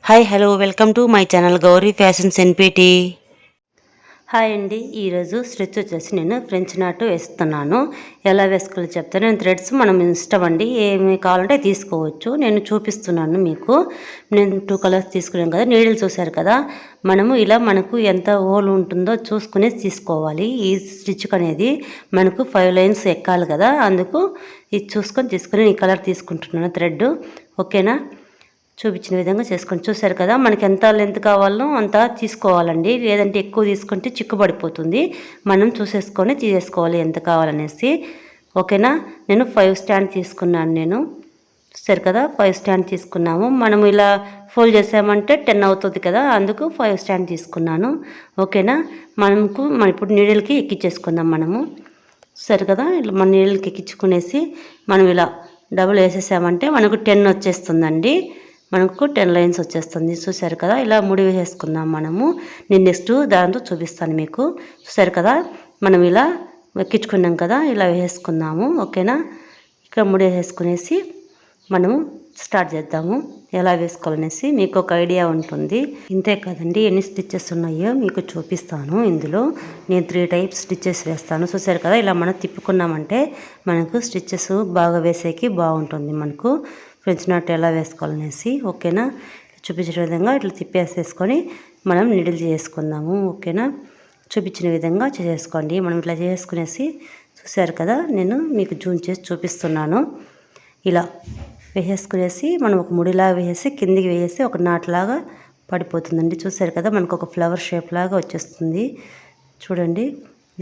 Hi hello welcome to my channel గౌరీఫ్యాషన్స్npt. Hi అండి, ఈరోజు స్టిచ్ వచ్చేసి నేను ఫ్రెంచ్ నాట్ వేస్తున్నాను. ఎలా వేసుకోవాలో చెప్తాను. నేను థ్రెడ్స్ మనం ఇష్టం అండి, ఏమి కావాలంటే తీసుకోవచ్చు. నేను చూపిస్తున్నాను మీకు. నేను 2 కలర్స్ తీసుకున్నాను కదా, నీడిల్ చూసారు కదా. మనము ఇలా మనకు ఎంత హోల్ ఉంటుందో చూసుకుని తీసుకోవాలి. ఈ స్టిచ్ అనేది మనకు 5 లైన్స్ ఎక్కాలి కదా, అందుకు ఇది చూసుకొని తీసుకుని ఈ కలర్ తీసుకుంటున్నాను థ్రెడ్. ఓకేనా, చూపించిన విధంగా చేసుకొని చూసారు కదా. మనకి ఎంత లెంత్ కావాలో అంత తీసుకోవాలండి, లేదంటే ఎక్కువ తీసుకుంటే చిక్కుపడిపోతుంది. మనం చూసేసుకొని తీసేసుకోవాలి ఎంత కావాలనేసి. ఓకేనా, నేను 5 స్టాండ్ తీసుకున్నాను. నేను చూసారు కదా, 5 స్టాండ్ తీసుకున్నాము. మనం ఇలా ఫోల్డ్ చేసామంటే 10 అవుతుంది కదా, అందుకు 5 స్టాండ్ తీసుకున్నాను. ఓకేనా, మనం ఇప్పుడు నీడిల్కి ఎక్కించేసుకుందాం మనము. సరే కదా, ఇలా మన నీడిల్కి ఎక్కించుకునేసి మనం ఇలా డబుల్ వేసేసామంటే మనకు 10 వచ్చేస్తుందండి. మనకు 10 లైన్స్ వచ్చేస్తుంది. చూసారు కదా, ఇలా ముడి వేసేసుకుందాం మనము. నేను నెక్స్ట్ దాంతో చూపిస్తాను మీకు. చూసారు కదా, మనం ఇలా ఎక్కించుకున్నాం కదా, ఇలా వేసుకుందాము. ఓకేనా, ఇక్కడ ముడి వేసుకునేసి మనము స్టార్ట్ చేద్దాము. ఎలా వేసుకోవాలనేసి మీకు ఒక ఐడియా ఉంటుంది. ఇంతే కదండి, ఎన్ని స్టిచ్చెస్ ఉన్నాయో మీకు చూపిస్తాను. ఇందులో నేను 3 టైప్స్ స్టిచ్చెస్ వేస్తాను. చూసారు కదా, ఇలా మనం తిప్పుకున్నామంటే మనకు స్టిచ్చెస్ బాగా వేసేకి బాగుంటుంది మనకు. ఫ్రెంచ్ నాట్ ఎలా వేసుకోవాలనేసి. ఓకేనా, చూపించిన విధంగా ఇట్లా తిప్పేసేసుకొని మనం నీడిల్ చేసుకుందాము. ఓకేనా, చూపించిన విధంగా చేసుకోండి. మనం ఇట్లా చేసుకునేసి చూసారు కదా, నేను మీకు జూమ్ చేసి చూపిస్తున్నాను. ఇలా వేసేసుకునేసి మనం ఒక ముడిలాగా వేసేసి కిందికి వేసేసి ఒక నాట్లాగా పడిపోతుందండి. చూసారు కదా, మనకు ఒక ఫ్లవర్ షేప్ లాగా వచ్చేస్తుంది. చూడండి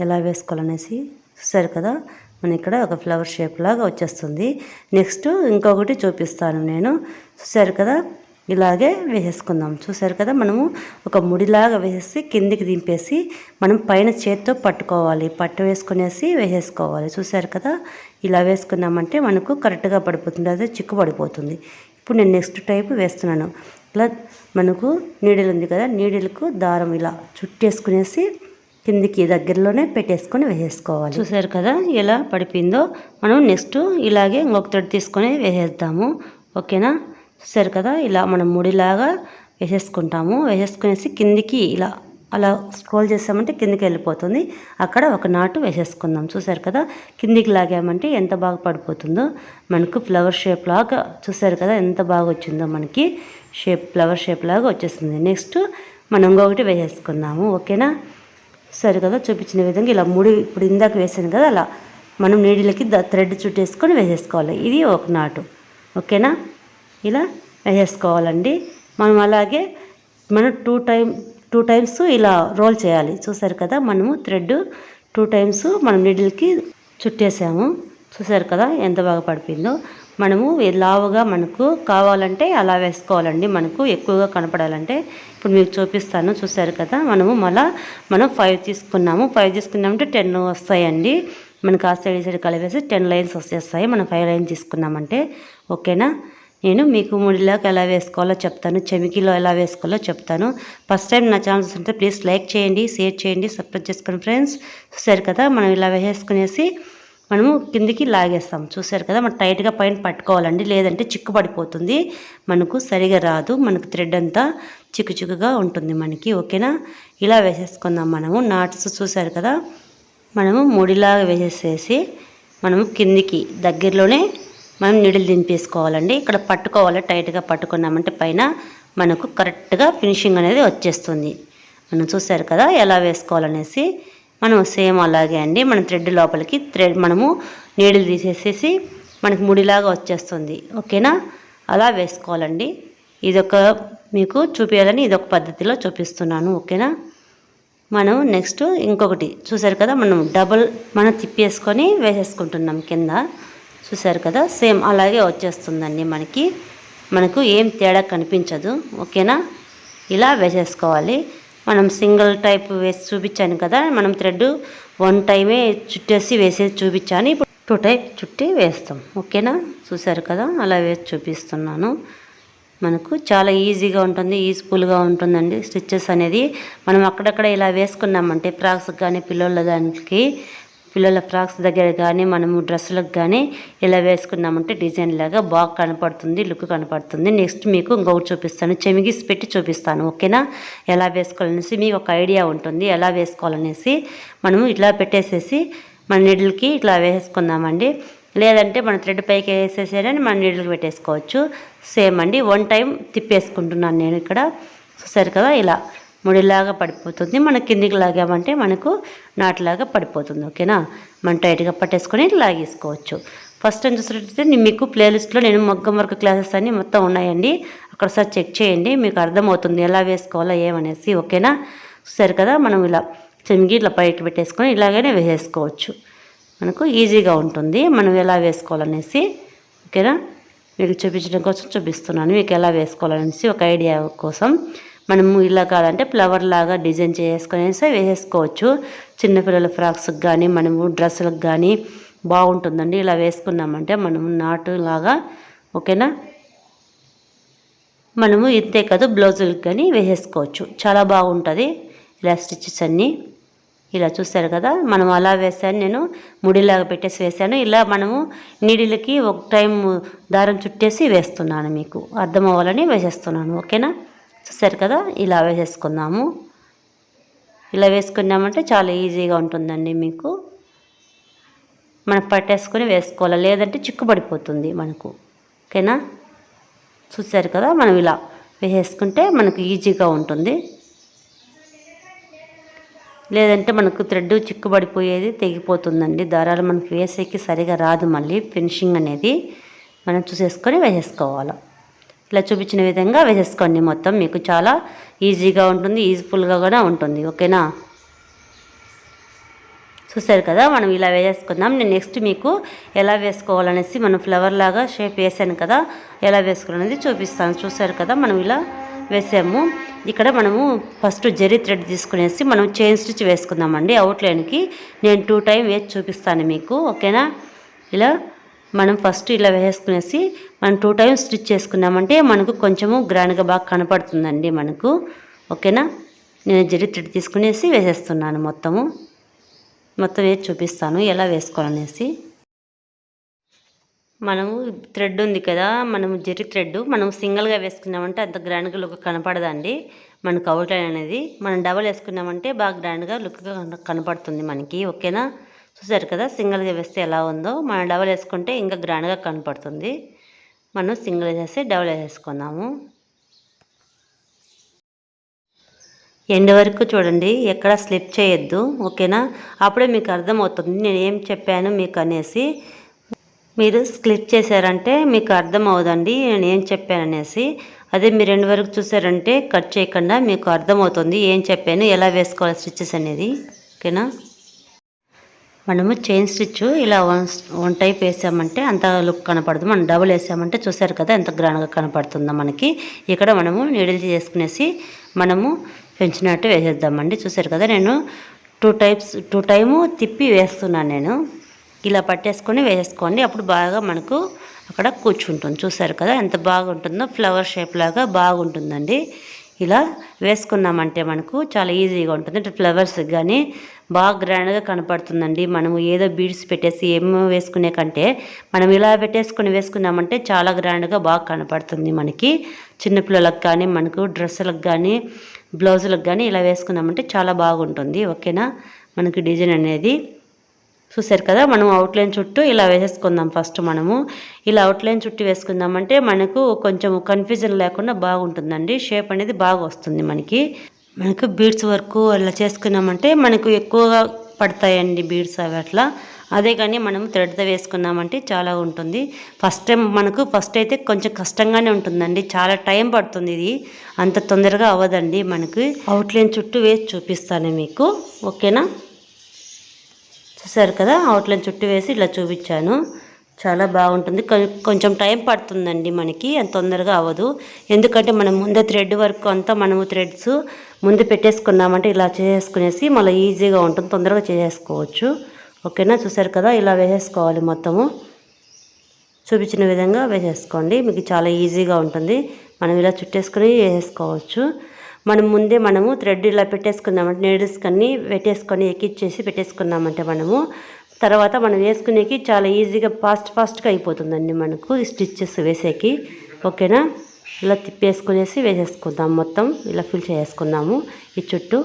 ఎలా వేసుకోవాలనేసి. చూసారు కదా, మన ఇక్కడ ఒక ఫ్లవర్ షేప్ లాగా వచ్చేస్తుంది. నెక్స్ట్ ఇంకొకటి చూపిస్తాను నేను. చూసారు కదా, ఇలాగే వేసేసుకుందాం. చూసారు కదా, మనము ఒక ముడిలాగా వేసేసి కిందికి దింపేసి మనం పైన చేత్తో పట్టుకోవాలి. పట్టు వేసుకునేసి వేసేసుకోవాలి. చూసారు కదా, ఇలా వేసుకున్నామంటే మనకు కరెక్ట్గా పడిపోతుంది, అదే చిక్కు పడిపోతుంది. ఇప్పుడు నేను నెక్స్ట్ టైప్ వేస్తున్నాను. ఇలా మనకు నీడిల్ ఉంది కదా, నీడిల్కు దారం ఇలా చుట్టేసుకునేసి కిందికి దగ్గరలోనే పెట్టేసుకొని వేసేసుకోవాలి. చూసారు కదా ఎలా పడిపోయిందో. మనం నెక్స్ట్ ఇలాగే ఇంకొక థ్రెడ్ తీసుకొని వేసేద్దాము. ఓకేనా, చూసారు కదా, ఇలా మనం ముడిలాగా వేసేసుకుంటాము. వేసేసుకునేసి కిందికి ఇలా అలా స్క్రోల్ చేసామంటే కిందికి వెళ్ళిపోతుంది. అక్కడ ఒక నాటు వేసేసుకుందాం. చూసారు కదా, కిందికి లాగామంటే ఎంత బాగా పడిపోతుందో మనకు ఫ్లవర్ షేప్ లాగా. చూసారు కదా ఎంత బాగా వచ్చిందో మనకి ఫ్లవర్ షేప్ లాగా వచ్చేస్తుంది. నెక్స్ట్ మనం ఇంకొకటి వేసేసుకుందాము. ఓకేనా, సరే కదా, చూపించిన విధంగా ఇలా ముడి ఇప్పుడు ఇందాక వేసాను కదా, అలా మనం నీడిలకి థ్రెడ్ చుట్టేసుకొని వేసేసుకోవాలి. ఇది ఒక నాటు. ఓకేనా, ఇలా వేసేసుకోవాలండి. మనం అలాగే మనం 2 టైమ్స్ ఇలా రోల్ చేయాలి. చూసారు కదా, మనము థ్రెడ్ 2 టైమ్స్ మనం నీడిల్కి చుట్టేసాము. చూసారు కదా ఎంత బాగా పడిపోయిందో. మనము లావుగా మనకు కావాలంటే అలా వేసుకోవాలండి, మనకు ఎక్కువగా కనపడాలంటే. ఇప్పుడు మీకు చూపిస్తాను. చూసారు కదా, మనం 5 తీసుకున్నాము. 5 తీసుకున్నామంటే 10 వస్తాయండి మనకు. ఆ సైడ్ ఈ సైడ్ కలిపేసి 10 లైన్స్ వచ్చేస్తాయి మనం 5 లైన్స్ తీసుకున్నామంటే. ఓకేనా, నేను మీకు ముడిలాగా ఎలా వేసుకోవాలో చెప్తాను, చెమికీలో ఎలా వేసుకోవాలో చెప్తాను. ఫస్ట్ టైం నా ఛానల్ చూస్తుంటే ప్లీజ్ లైక్ చేయండి, షేర్ చేయండి, సబ్స్క్రైబ్ చేసుకోండి ఫ్రెండ్స్. చూసారు కదా, మనం ఇలా వేసుకునేసి మనము కిందికి లాగేస్తాం. చూసారు కదా, మనం టైట్గా పైన పట్టుకోవాలండి, లేదంటే చిక్కు పడిపోతుంది, మనకు సరిగా రాదు. మనకు థ్రెడ్ అంతా చిక్కుగా ఉంటుంది మనకి. ఓకేనా, ఇలా వేసేసుకుందాం మనము నాట్స్. చూసారు కదా, మనము ముడిలాగా వేసేసేసి మనము కిందికి దగ్గరలోనే మనం నీడిల్ దింపేసుకోవాలండి. ఇక్కడ పట్టుకోవాలి, టైట్గా పట్టుకున్నామంటే పైన మనకు కరెక్ట్గా ఫినిషింగ్ అనేది వచ్చేస్తుంది. మనం చూసారు కదా ఎలా వేసుకోవాలనేసి. మనం సేమ్ అలాగే అండి, మన థ్రెడ్ లోపలికి మనము నీడిల్ తీసేసేసి మనకు ముడిలాగా వచ్చేస్తుంది. ఓకేనా, అలా వేసుకోవాలండి. ఇదొక మీకు చూపించాలని ఇదొక పద్ధతిలో చూపిస్తున్నాను. ఓకేనా, మనం నెక్స్ట్ ఇంకొకటి చూసారు కదా, మనం తిప్పేసుకొని వేసేసుకుంటున్నాం కింద. చూసారు కదా, సేమ్ అలాగే వచ్చేస్తుందండి మనకు ఏం తేడా కనిపించదు. ఓకేనా, ఇలా వేసేసుకోవాలి. మనం సింగిల్ టైప్ వేసి చూపించాను కదా, మనం థ్రెడ్ 1 టైమే చుట్టేసి వేసేసి చూపించాను. ఇప్పుడు 2 టైప్ చుట్టి వేస్తాం. ఓకేనా, చూసారు కదా అలా వేసి చూపిస్తున్నాను. మనకు చాలా ఈజీగా ఉంటుంది, యూజ్ఫుల్గా ఉంటుందండి స్టిచ్చెస్ అనేది. మనం అక్కడక్కడ ఇలా వేసుకున్నామంటే ఫ్రాక్స్ కానీ పిల్లల దానికి పిల్లల ఫ్రాక్స్ దగ్గర కానీ మనము డ్రెస్సులకు కానీ ఇలా వేసుకున్నామంటే డిజైన్ లాగా బాగా కనపడుతుంది, లుక్ కనపడుతుంది. నెక్స్ట్ మీకు ఇంకొకటి చూపిస్తాను, చెమిగిస్ పెట్టి చూపిస్తాను. ఓకేనా, ఎలా వేసుకోవాలనేసి మీకు ఒక ఐడియా ఉంటుంది. ఎలా వేసుకోవాలనేసి మనము ఇట్లా పెట్టేసేసి మన నీడిల్కి ఇట్లా వేసుకుందామండి. లేదంటే మన థ్రెడ్ పైకి వేసేసేయని మన నీడిల్కి పెట్టేసుకోవచ్చు. సేమ్ అండి. 1 టైం తిప్పేసుకుంటున్నాను నేను ఇక్కడ. చూసారు కదా, ఇలా ముడిలాగా పడిపోతుంది. మన కిందికి లాగామంటే మనకు నాటులాగా పడిపోతుంది. ఓకేనా, మనం టైట్గా పట్టేసుకొని లాగేసుకోవచ్చు. ఫస్ట్ టైం చూసినట్లయితే మీకు ప్లేలిస్ట్లో నేను మగ్గం వర్క్ క్లాసెస్ అన్నీ మొత్తం ఉన్నాయండి, అక్కడ సార్ చెక్ చేయండి, మీకు అర్థమవుతుంది ఎలా వేసుకోవాలో ఏమనేసి. ఓకేనా, చూసారు కదా, మనం ఇలా చెమిగి ఇట్లా పైకి పెట్టేసుకొని ఇలాగనే వేసేసుకోవచ్చు. మనకు ఈజీగా ఉంటుంది మనం ఎలా వేసుకోవాలనేసి. ఓకేనా, మీకు చూపించడం కోసం చూపిస్తున్నాను, మీకు ఎలా వేసుకోవాలనేసి ఒక ఐడియా కోసం. మనము ఇలా కాదంటే ఫ్లవర్ లాగా డిజైన్ చేసుకునేసి వేసేసుకోవచ్చు. చిన్నపిల్లల ఫ్రాక్స్కి కానీ మనము డ్రెస్సులకు కానీ బాగుంటుందండి. ఇలా వేసుకున్నామంటే మనము నాటు లాగా. ఓకేనా, మనము ఇంతే కదా బ్లౌజులకు కానీ వేసేసుకోవచ్చు, చాలా బాగుంటుంది ఇలా స్టిచ్చెస్ అన్నీ. ఇలా చూస్తారు కదా, మనం అలా వేసాను, నేను ముడిలాగా పెట్టేసి వేసాను. ఇలా మనము నీడిలకి ఒక టైం దారం చుట్టేసి వేస్తున్నాను, మీకు అర్థం అవ్వాలని వేసేస్తున్నాను. ఓకేనా, చూసారు కదా, ఇలా వేసేసుకుందాము. ఇలా వేసుకున్నామంటే చాలా ఈజీగా ఉంటుందండి మీకు. మనం పట్టేసుకొని వేసుకోవాలి, లేదంటే చిక్కుపడిపోతుంది మనకు. ఓకేనా, చూసారు కదా, మనం ఇలా వేసేసుకుంటే మనకు ఈజీగా ఉంటుంది. లేదంటే మనకు థ్రెడ్ చిక్కుబడిపోయేది, తెగిపోతుందండి. దారాలు మనకు వేసేకి సరిగా రాదు, మళ్ళీ ఫినిషింగ్ అనేది మనం చూసేసుకొని వేసేసుకోవాలి. ఇలా చూపించిన విధంగా వేసేసుకోండి మొత్తం, మీకు చాలా ఈజీగా ఉంటుంది, ఈజీఫుల్గా కూడా ఉంటుంది. ఓకేనా, చూసారు కదా, మనం ఇలా వేసేసుకుందాం. నేను నెక్స్ట్ మీకు ఎలా వేసుకోవాలనేసి, మనం ఫ్లవర్ లాగా షేప్ వేసాను కదా, ఎలా వేసుకోవాలనేది చూపిస్తాను. చూసారు కదా, మనం ఇలా వేసాము. ఇక్కడ మనము ఫస్ట్ జరీ థ్రెడ్ తీసుకునేసి మనం చైన్ స్టిచ్ వేసుకుందామండి. అవుట్లైన్కి నేను 2 టైం వేసి చూపిస్తాను మీకు. ఓకేనా, ఇలా మనం ఫస్ట్ ఇలా వేసుకునేసి మనం 2 టైమ్స్ స్టిచ్ చేసుకున్నామంటే మనకు కొంచెము గ్రాండ్గా బాగా కనపడుతుందండి మనకు. ఓకేనా, నేను జరీ థ్రెడ్ తీసుకునేసి వేసేస్తున్నాను. మొత్తం వేసి చూపిస్తాను ఎలా వేసుకోవాలనేసి. మనము థ్రెడ్ ఉంది కదా, మనము జరీ థ్రెడ్ మనం సింగిల్గా వేసుకున్నామంటే అంత గ్రాండ్గా లుక్ కనపడదండి మనకు అవుట్లైన్ అనేది. మనం డబల్ వేసుకున్నామంటే బాగా గ్రాండ్గా లుక్గా కనపడుతుంది మనకి. ఓకేనా, చూసారు కదా, సింగిల్గా వేస్తే ఎలా ఉందో. మనం డబల్ వేసుకుంటే ఇంకా గ్రాండ్గా కనపడుతుంది. మనం సింగిల్ వేసేసి డబల్ వేసుకుందాము. ఎండ్ వరకు చూడండి, ఎక్కడ స్లిప్ చేయొద్దు. ఓకేనా, అప్పుడే మీకు అర్థమవుతుంది నేను ఏం చెప్పాను మీకు అనేసి. మీరు స్లిప్ చేశారంటే మీకు అర్థం అవుదండి నేను ఏం చెప్పాననేసి. అదే మీరు ఎండ్ వరకు చూసారంటే కట్ చేయకుండా మీకు అర్థమవుతుంది ఏం చెప్పాను, ఎలా వేసుకోవాలి స్టిచ్చెస్ అనేది. ఓకేనా, మనము చైన్ స్టిచ్ ఇలా వన్ టైప్ వేసామంటే అంత లుక్ కనపడదు. మనం డబుల్ వేసామంటే చూసారు కదా ఎంత గ్రాండ్గా కనపడుతుందో మనకి. ఇక్కడ మనము నీడిల్ చేసుకునేసి మనము పెంచినట్టు వేసేద్దామండి. చూసారు కదా, నేను 2 టైము తిప్పి వేస్తున్నాను. నేను ఇలా పట్టేసుకొని వేసేసుకోండి, అప్పుడు బాగా మనకు అక్కడ కూర్చుంటుంది. చూసారు కదా ఎంత బాగుంటుందో, ఫ్లవర్ షేప్ లాగా బాగుంటుందండి. ఇలా వేసుకున్నామంటే మనకు చాలా ఈజీగా ఉంటుంది. అంటే ఫ్లవర్స్ కానీ బాగా గ్రాండ్గా కనపడుతుందండి. మనము ఏదో బీడ్స్ పెట్టేసి ఏమో వేసుకునే కంటే మనం ఇలా పెట్టేసుకొని వేసుకున్నామంటే చాలా గ్రాండ్గా బాగా కనపడుతుంది మనకి. చిన్నపిల్లలకు కానీ మనకు డ్రెస్సులకు కానీ బ్లౌజులకు కానీ ఇలా వేసుకున్నామంటే చాలా బాగుంటుంది. ఓకేనా, మనకి డిజైన్ అనేది చూసారు కదా. మనం అవుట్లైన్ చుట్టూ ఇలా వేసేసుకుందాం. ఫస్ట్ మనము ఇలా అవుట్లైన్ చుట్టూ వేసుకుందామంటే మనకు కొంచెం కన్ఫ్యూజన్ లేకుండా బాగుంటుందండి. షేప్ అనేది బాగా వస్తుంది మనకి. బీడ్స్ వర్క్ అలా చేసుకున్నామంటే మనకు ఎక్కువగా పడతాయండి బీడ్స్ అవి అట్లా. అదే కానీ మనం థ్రెడ్తో వేసుకున్నామంటే చాలా ఉంటుంది. ఫస్ట్ అయితే కొంచెం కష్టంగానే ఉంటుందండి, చాలా టైం పడుతుంది. ఇది అంత తొందరగా అవ్వదండి. మనకి అవుట్లైన్ చుట్టూ వేసి చూపిస్తాను మీకు. ఓకేనా, చూసారు కదా, అవుట్లైన్ చుట్టూ వేసి ఇలా చూపించాను. చాలా బాగుంటుంది. కొంచెం టైం పడుతుందండి మనకి, అంత తొందరగా అవ్వదు. ఎందుకంటే మనం ముందే థ్రెడ్ వర్క్ అంతా మనము థ్రెడ్స్ ముందు పెట్టేసుకున్నామంటే ఇలా చేసుకునేసి మళ్ళీ ఈజీగా ఉంటుంది, తొందరగా చేసేసుకోవచ్చు. ఓకేనా, చూసారు కదా, ఇలా వేసేసుకోవాలి. మొత్తము చూపించిన విధంగా వేసేసుకోండి, మీకు చాలా ఈజీగా ఉంటుంది. మనం ఇలా చుట్టేసుకొని వేసేసుకోవచ్చు. మనము థ్రెడ్ ఇలా పెట్టేసుకున్నామంటే నీడిల్స్ కన్నీ పెట్టేసుకొని ఎక్కిచ్చేసి పెట్టేసుకున్నామంటే మనము తర్వాత మనం వేసుకునేకి చాలా ఈజీగా ఫాస్ట్గా అయిపోతుందండి మనకు ఈ స్టిచ్చెస్ వేసేకి. ఓకేనా, ఇలా తిప్పేసుకునేసి వేసేసుకుందాం. మొత్తం ఇలా ఫిల్ చేసుకుందాము. ఈ చుట్టూ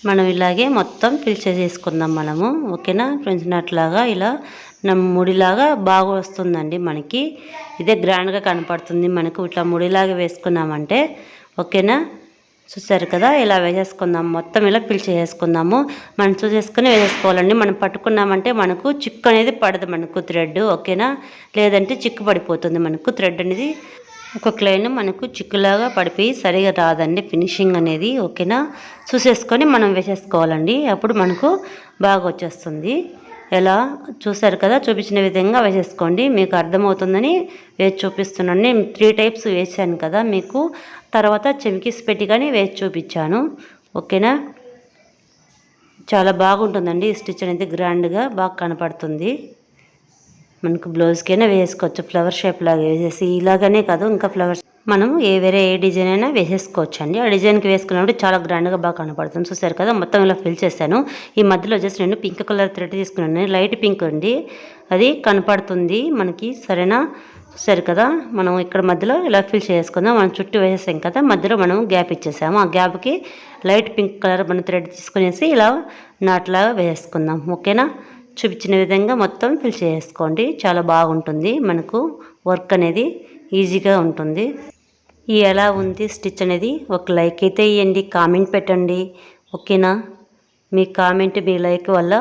మనం ఇలాగే మొత్తం ఫిల్ చేసేసుకుందాం మనము. ఓకేనా ఫ్రెండ్స్, నట్లాగా ఇలా ముడిలాగా బాగా వస్తుందండి మనకి. ఇదే గ్రాండ్గా కనపడుతుంది మనకు ఇట్లా ముడిలాగా వేసుకున్నామంటే. ఓకేనా, చూసారు కదా, ఇలా వేసేసుకుందాం. మొత్తం ఇలా ఫిల్ చేసేసుకుందాము. మనం చూసేసుకుని వేసేసుకోవాలండి. మనం పట్టుకున్నామంటే మనకు చిక్కు అనేది పడదు మనకు థ్రెడ్. ఓకేనా, లేదంటే చిక్కు పడిపోతుంది మనకు థ్రెడ్ అనేది. ఒక్కొక్క లైన్ మనకు చిక్కులాగా పడిపోయి సరిగా రాదండి ఫినిషింగ్ అనేది. ఓకేనా, చూసేసుకొని మనం వేసేసుకోవాలండి. అప్పుడు మనకు బాగా వచ్చేస్తుంది. ఎలా చూసారు కదా, చూపించిన విధంగా వేసేసుకోండి. మీకు అర్థమవుతుందని వేసి చూపిస్తున్నాను. నేను 3 టైప్స్ వేసాను కదా మీకు. తర్వాత చెమికీస్ పెట్టి కానీ వేసి చూపించాను. ఓకేనా, చాలా బాగుంటుందండి ఈ స్టిచ్ అనేది. గ్రాండ్గా బాగా కనపడుతుంది మనకు. బ్లౌజ్కైనా వేసుకోవచ్చు ఫ్లవర్ షేప్ లాగా వేసేసి. ఇలాగనే కాదు, ఇంకా ఫ్లవర్స్ మనం వేరే ఏ డిజైన్ అయినా వేసేసుకోవచ్చు అండి. ఆ డిజైన్కి వేసుకున్నప్పుడు చాలా గ్రాండ్గా బాగా కనపడుతుంది. చూసారు కదా, మొత్తం ఇలా ఫిల్ చేశాను. ఈ మధ్యలో వచ్చేసి నేను పింక్ కలర్ థ్రెడ్ తీసుకున్నాను. లైట్ పింక్ అండి, అది కనపడుతుంది మనకి. సరేనా, చూసారు కదా, మనం ఇక్కడ మధ్యలో ఇలా ఫిల్ చేసుకుందాం. మనం చుట్టూ వేసేసాం కదా, మధ్యలో మనం గ్యాప్ ఇచ్చేసాము. ఆ గ్యాప్కి లైట్ పింక్ కలర్ మనం థ్రెడ్ తీసుకునేసి ఇలా నాట్లాగా వేసుకుందాం. ఓకేనా, చూపించిన విధంగా మొత్తం ఫిల్ చేసుకోండి. చాలా బాగుంటుంది మనకు. వర్క్ అనేది ఈజీగా ఉంటుంది. ఈ ఎలా ఉంది స్టిచ్ అనేది ఒక లైక్ అయితే ఇవ్వండి, కామెంట్ పెట్టండి. ఓకేనా, మీ కామెంట్ మీ లైక్ వల్ల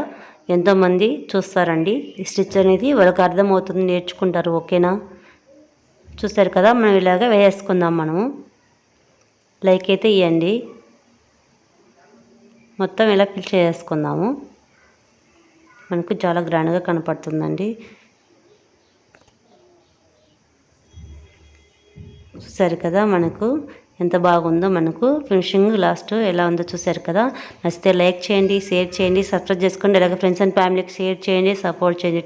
ఎంతోమంది చూస్తారండి. ఈ స్టిచ్ అనేది వాళ్ళకి అర్థమవుతుంది, నేర్చుకుంటారు. ఓకేనా, చూస్తారు కదా, మనం ఇలాగ వేసుకుందాం. మనము లైక్ అయితే ఇవ్వండి. మొత్తం ఇలా ఫిల్ చేసుకుందాము. మనకు చాలా గ్రాండ్గా కనపడుతుందండి. చూసారు కదా, మనకు ఎంత బాగుందో. మనకు ఫినిషింగ్ లాస్ట్ ఎలా ఉందో చూసారు కదా. నచ్చితే లైక్ చేయండి, షేర్ చేయండి, సబ్స్క్రైబ్ చేసుకోండి. అలాగే ఫ్రెండ్స్ అండ్ ఫ్యామిలీకి షేర్ చేయండి, సపోర్ట్ చేయండి.